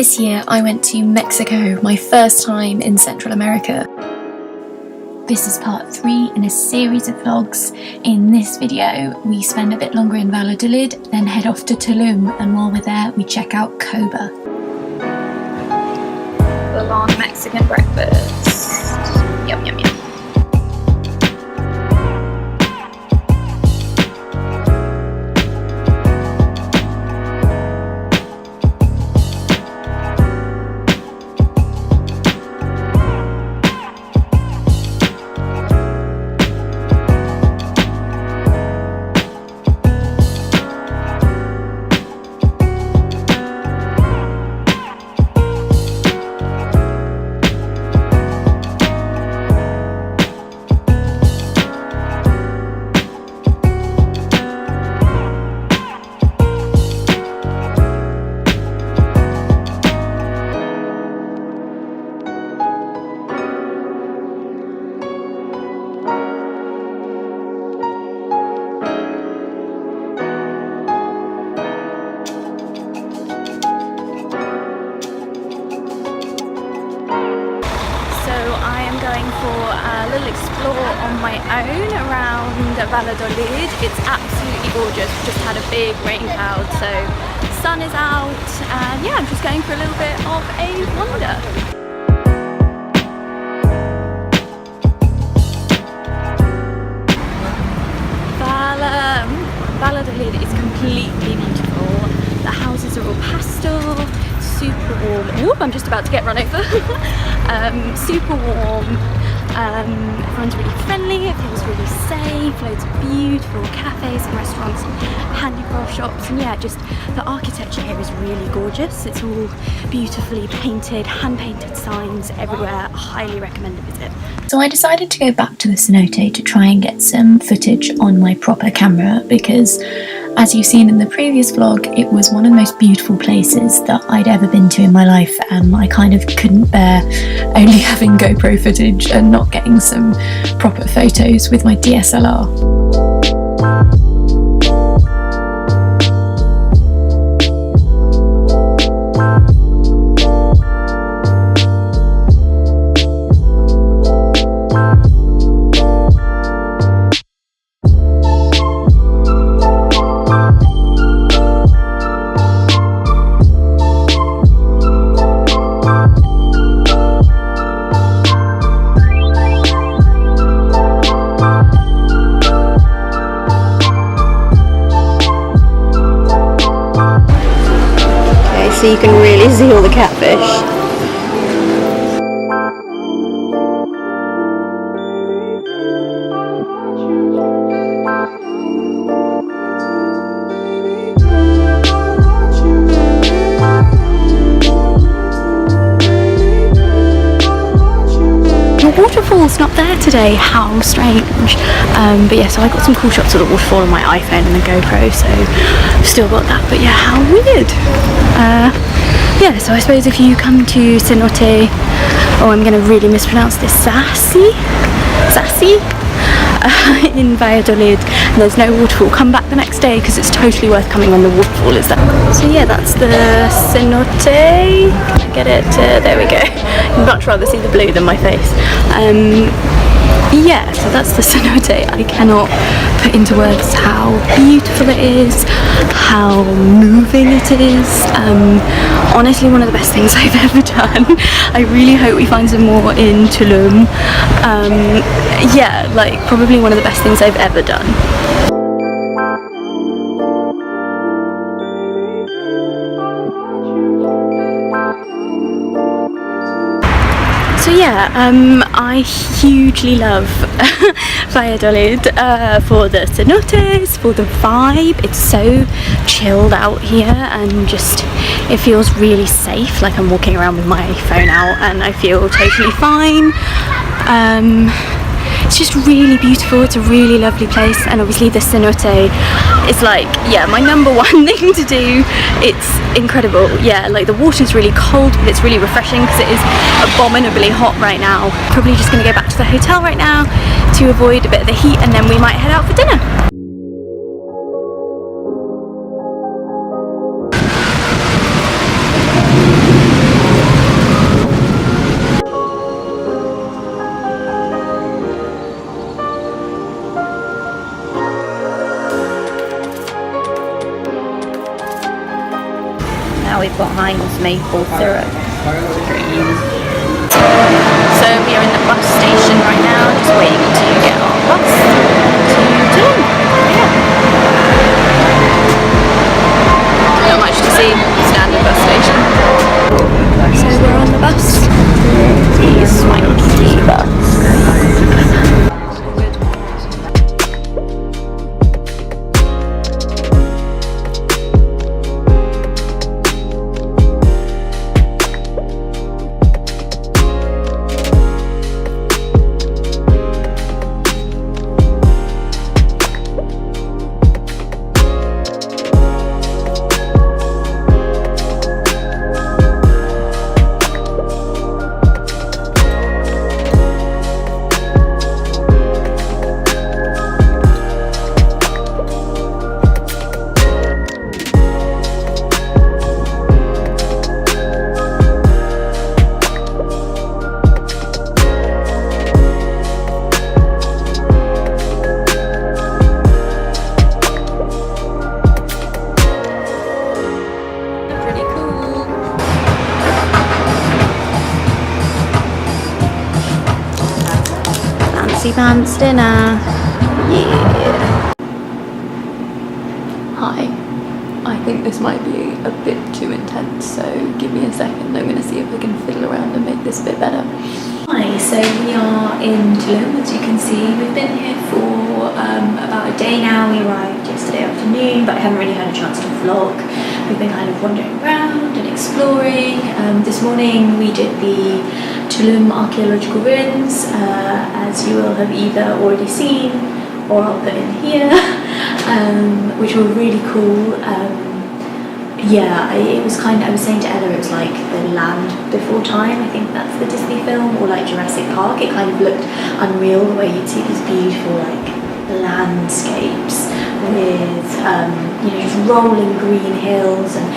This year I went to Mexico, my first time in Central America. This is part 3 in a series of vlogs. In this video we spend a bit longer in Valladolid, then head off to Tulum, and while we're there we check out Coba. Full-on Mexican breakfast. Yum yum yum. Little explore on my own around Valladolid. It's absolutely gorgeous. We've just had a big rain cloud, so the sun is out, and yeah, I'm just going for a little bit of a wander. Valladolid is completely beautiful. The houses are all pastel, super warm. Oop, I'm just about to get run over. Super warm. Everyone's really friendly, it feels really safe, loads of beautiful cafes and restaurants and handicraft shops, and yeah, just the architecture here is really gorgeous. It's all beautifully painted, hand-painted signs everywhere. I highly recommend a visit. So I decided to go back to the cenote to try and get some footage on my proper camera, because as you've seen in the previous vlog, it was one of the most beautiful places that I'd ever been to in my life. I kind of couldn't bear only having GoPro footage and not getting some proper photos with my DSLR. So you can really see all the catfish. The waterfall's not there today, how strange. But yeah, so I got some cool shots of the waterfall on my iPhone and the GoPro, so I've still got that, but yeah, how weird. Yeah, so I suppose if you come to Cenote, I'm going to really mispronounce this, Sassy? In Valladolid, and there's no waterfall, come back the next day because it's totally worth coming when the waterfall is there. So yeah, that's the Cenote. Get it? There we go. I'd much rather see the blue than my face. Yeah, so that's the cenote. I cannot put into words how beautiful it is, how moving it is. Honestly, one of the best things I've ever done. I really hope we find some more in Tulum. Yeah, like probably one of the best things I've ever done. So yeah, I hugely love Valladolid for the cenotes, for the vibe. It's so chilled out here, and just it feels really safe. Like I'm walking around with my phone out and I feel totally fine. It's just really beautiful. It's a really lovely place, and obviously the cenote is like, yeah, my #1 thing to do. It's incredible. Yeah, like the water's really cold, but it's really refreshing because it is abominably hot right now. Probably just going to go back to the hotel right now to avoid a bit of the heat, and then we might head out for dinner. we've got Heinz maple syrup cream. So we are in the bus station right now, just waiting to get our bus to Tulum. Yeah. Not much to see, standard bus station. So we're on the bus. The swanky bus. Pants dinner. Yeah. Hi. I think this might be a bit too intense, so give me a second. I'm going to see if I can fiddle around and make this a bit better. Hi, so we are in Tulum, as you can see. We've been here for about a day now. We arrived yesterday afternoon, but I haven't really had a chance to vlog. We've been kind of wandering around and exploring. This morning we did the Tulum archaeological ruins, as you will have either already seen or I'll put in here, which were really cool. Yeah, it was kind of, I was saying to Ella, it was like the Land Before Time. I think that's the Disney film, or like Jurassic Park. It kind of looked unreal the way you'd see these beautiful like landscapes with you know, these rolling green hills and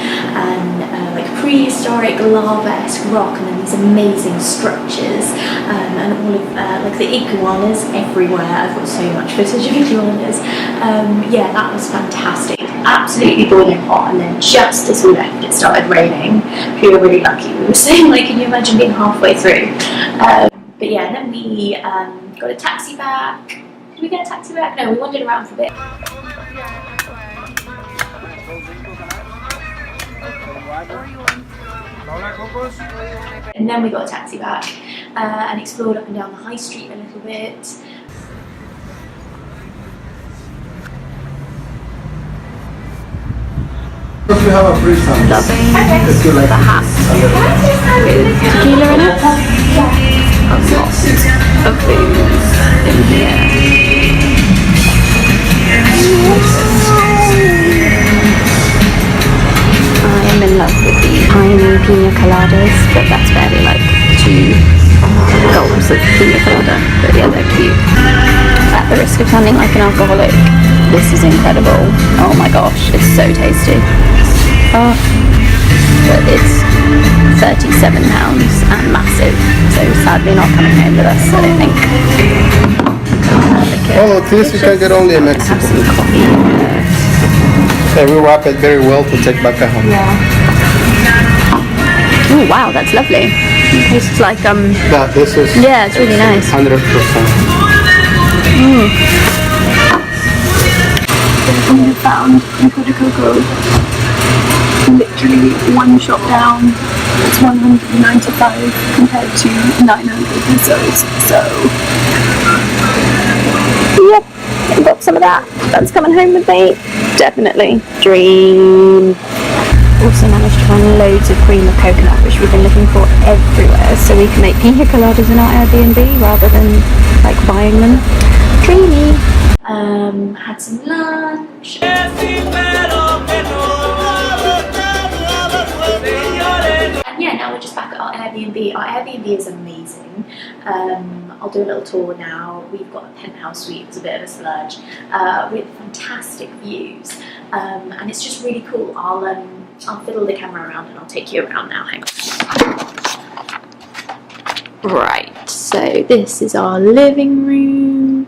like prehistoric lava-esque rock, and then these amazing structures, and all of like the iguanas everywhere. I've got so much footage of iguanas. Yeah, that was fantastic. Absolutely boiling hot, and then just as we left it started raining. We were really lucky. We were saying, like, can you imagine being halfway through? But yeah, and then we got a taxi back. Did we get a taxi back? No, we wandered around for a bit. And then we got a taxi back and explored up and down the high street a little bit. If you have a free sandwich. Loving the hat with tequila in it. A lot of booze in here. I am in love with the PINA coladas, but that's barely like 2 gulps of PINA colada. But yeah, they're cute. At the risk of sounding like an alcoholic, this is incredible. Oh my gosh, it's so tasty. But it's £37 and massive, so sadly not coming home with us, I don't think. All of this you can get only in Mexico. Have some coffee. Yeah, we wrap it very well to take back at home. Yeah. Oh wow, that's lovely. It tastes like Yeah, this is. Yeah, it's really nice. 100%. We have found Pico de Coco. Literally one shop down. It's 195 compared to 900 pesos. So yep, I got some of that. That's coming home with me. Definitely. Dream. Also managed to find loads of cream of coconut, which we've been looking for everywhere, so we can make pina coladas in our Airbnb rather than like buying them. Dreamy. Had some lunch. And yeah, now we're just back at our Airbnb. Our Airbnb is amazing. I'll do a little tour now. We've got a penthouse suite. It's a bit of a splurge with fantastic views, and it's just really cool. I'll fiddle the camera around and I'll take you around now. Hang on. Right, so this is our living room,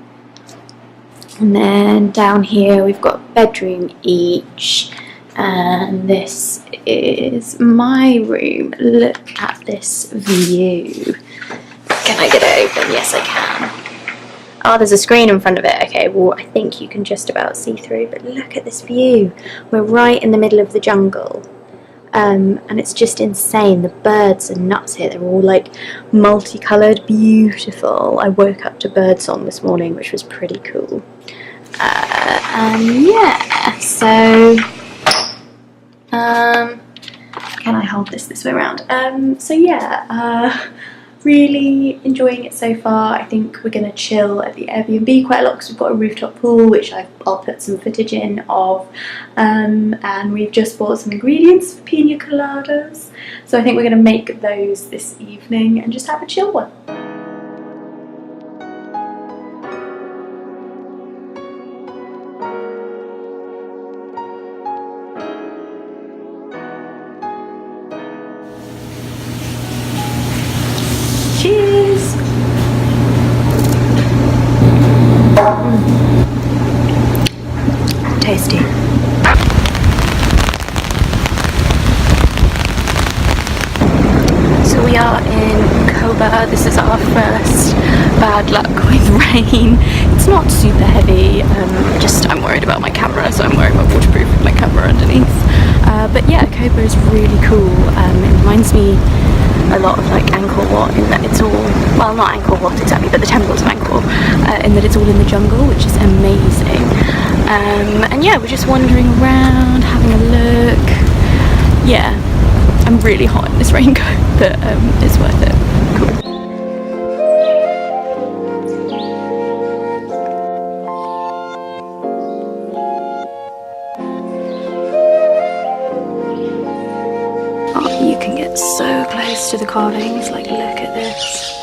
and then down here we've got a bedroom each, And this is my room. Look at this view. Can I get it open? Yes, I can. Oh, there's a screen in front of it. Okay, well, I think you can just about see through, but look at this view. We're right in the middle of the jungle. And it's just insane. The birds are nuts here. They're all like multicoloured, beautiful. I woke up to birdsong this morning, which was pretty cool. And yeah, so can I hold this way around? So yeah, really enjoying it so far. I think we're gonna chill at the Airbnb quite a lot because we've got a rooftop pool, which I'll put some footage in of, and we've just bought some ingredients for PINA coladas, so I think we're gonna make those this evening and just have a chill one. Cheers! Tasty. So we are in Coba. This is our first bad luck with rain. It's not super heavy, I'm worried about my camera, so I'm wearing my waterproof with my camera underneath. But yeah, Coba is really cool. It reminds me a lot of like Angkor Wat in that it's all, well, not Angkor Wat exactly, but the temples of Angkor, in that it's all in the jungle, which is amazing. And yeah, we're just wandering around, having a look. Yeah, I'm really hot in this raincoat, but it's worth it. Cool. So close to the carvings, like look at this.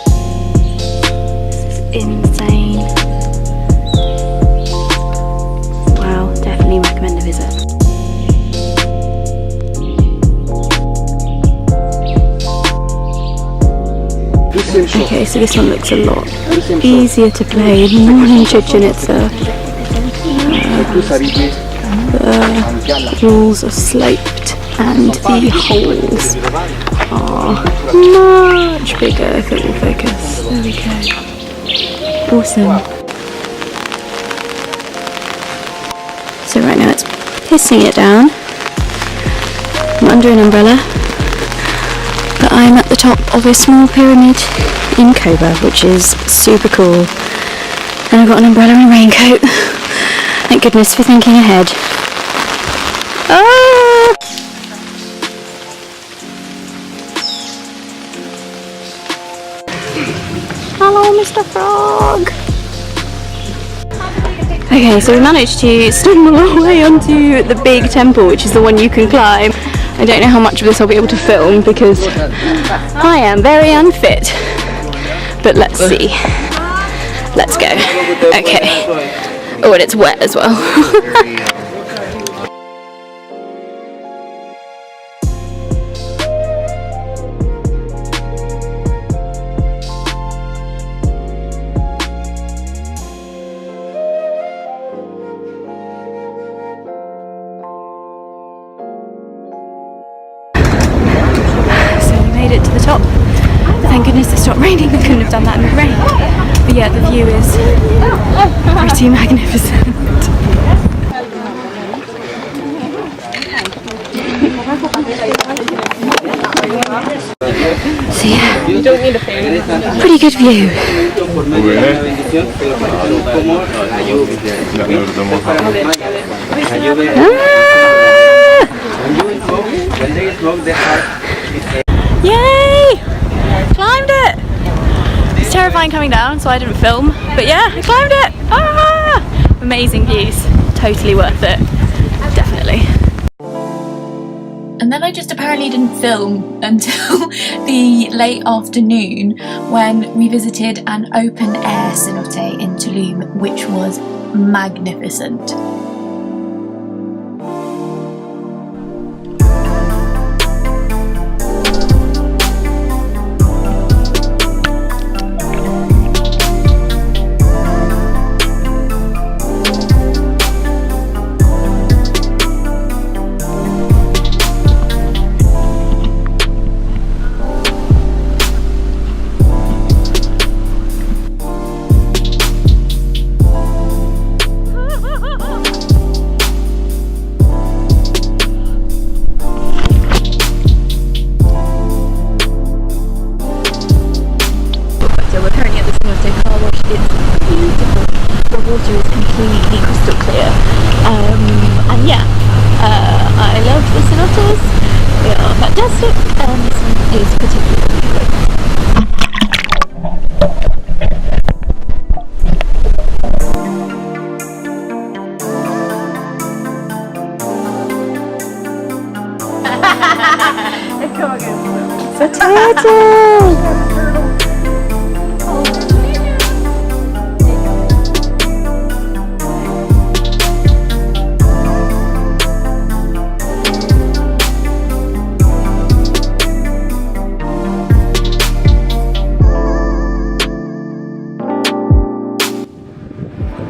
This is insane. Wow, definitely recommend a visit. Okay, so this one looks a lot easier to play. Morning Chichen Itza. The rules are sloped and the holes are much bigger. If it will focus. There we go. Awesome. So right now it's pissing it down. I'm under an umbrella, but I'm at the top of a small pyramid in Coba, which is super cool. And I've got an umbrella and a raincoat. Thank goodness for thinking ahead. Ah! Hello, Mr. Frog! Okay, so we managed to stumble our way onto the big temple, which is the one you can climb. I don't know how much of this I'll be able to film because I am very unfit. But let's see. Let's go. Okay. Oh, and it's wet as well. It to the top. Thank goodness it stopped raining. We couldn't have done that in the rain. But yeah, the view is pretty magnificent. So yeah, you don't need a fan. Pretty good view. Yay! Climbed it! It's terrifying coming down, so I didn't film. But yeah, I climbed it! Ah! Amazing views. Totally worth it. Definitely. And then I just apparently didn't film until the late afternoon when we visited an open air cenote in Tulum, which was magnificent. fantastic, and this one is particularly great. It's a turtle!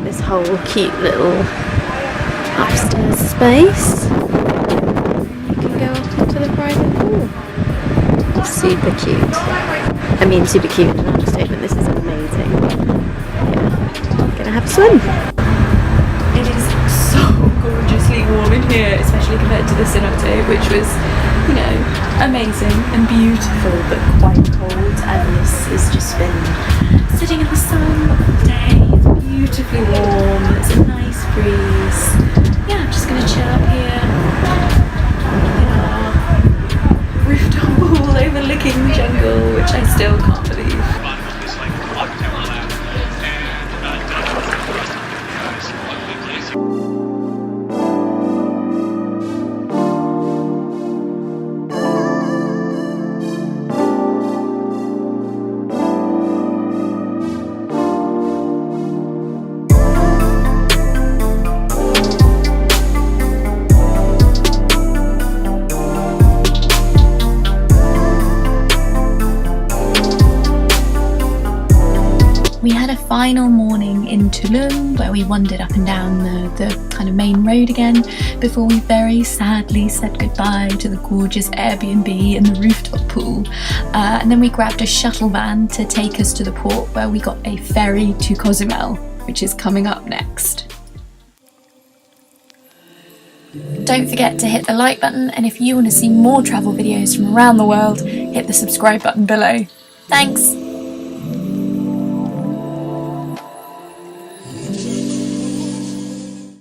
This whole cute little upstairs space. You can go off into the private pool. Super cute. I mean, super cute is an understatement. This is amazing. Yeah, gonna have a swim. It is so gorgeously warm in here, especially compared to the Cenote, which was, you know, amazing and beautiful, but quite cold. And this has just been sitting in the sun all day. It's beautifully warm. It's a nice breeze. Yeah, I'm just gonna chill up here in our rooftop pool overlooking the jungle, which I still can't believe. We had a final morning in Tulum where we wandered up and down the kind of main road again before we very sadly said goodbye to the gorgeous AirBNB and the rooftop pool. And then we grabbed a shuttle van to take us to the port where we got a ferry to Cozumel, which is coming up next. Don't forget to hit the like button, and if you want to see more travel videos from around the world, hit the subscribe button below. Thanks!